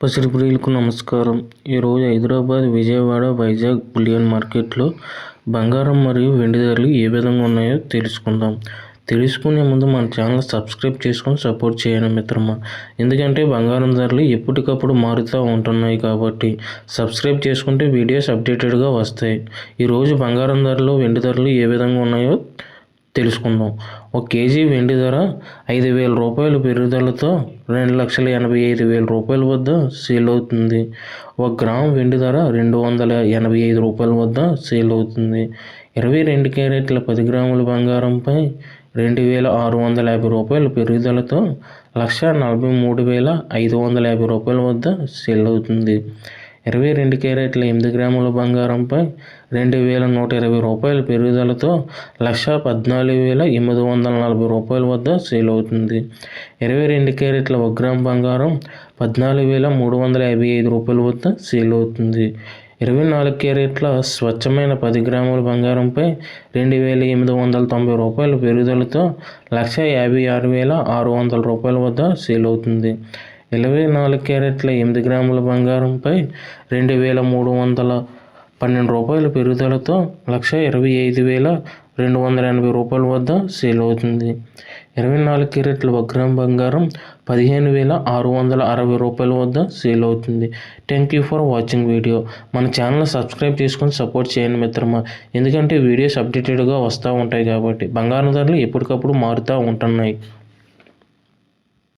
పసిడి ప్రియులకు నమస్కారం. ఈరోజు హైదరాబాద్, విజయవాడ, వైజాగ్ బులియన్ మార్కెట్లో బంగారం మరియు వెండి ధరలు ఏ విధంగా ఉన్నాయో తెలుసుకుందాం. తెలుసుకునే ముందు మన ఛానల్ సబ్స్క్రైబ్ చేసుకొని సపోర్ట్ చేయండి మిత్రమా. ఎందుకంటే బంగారం ధరలు ఎప్పటికప్పుడు మారుతూ ఉంటున్నాయి కాబట్టి సబ్స్క్రైబ్ చేసుకుంటే వీడియోస్ అప్డేటెడ్గా వస్తాయి. ఈరోజు బంగారం ధరలు, వెండి ధరలు ఏ విధంగా ఉన్నాయో తెలుసుకుందాం. ఒక కేజీ వెండి ధర 5,000 రూపాయలు పెరుగుదలతో 2,85,000 రూపాయల వద్ద సేల్ అవుతుంది. 1 గ్రాము వెండి ధర 285 రూపాయల వద్ద సేల్ అవుతుంది. 22 క్యారెట్ల 10 గ్రాముల బంగారంపై 2,650 రూపాయల పెరుగుదలతో 1,43,550 రూపాయల వద్ద సేల్ అవుతుంది. 22 క్యారెట్ల 8 గ్రాముల బంగారంపై 2,120 రూపాయల పెరుగుదలతో 1,14,840 రూపాయల వద్ద సేల్ అవుతుంది. 22 క్యారెట్ల 1 గ్రాము బంగారం 14,355 రూపాయల వద్ద సేల్ అవుతుంది. 24 క్యారెట్ల స్వచ్ఛమైన 10 గ్రాముల బంగారంపై 2,890 రూపాయల పెరుగుదలతో 1,56,600 రూపాయల వద్ద సేల్ అవుతుంది. 24 క్యారెట్ల 8 గ్రాముల బంగారంపై 2,312 రూపాయల పెరుగుదలతో 1,25,280 రూపాయల వద్ద సేల్ అవుతుంది. 24 క్యారెట్ల 1 గ్రాము బంగారం 15,660 రూపాయల వద్ద సేల్ అవుతుంది. Thank you for watching video. మన ఛానల్ సబ్స్క్రైబ్ చేసుకొని సపోర్ట్ చేయండి మిత్రమా. ఎందుకంటే వీడియోస్ అప్డేటెడ్గా వస్తూ ఉంటాయి కాబట్టి బంగారం ధరలు ఎప్పటికప్పుడు మారుతూ ఉంటున్నాయి.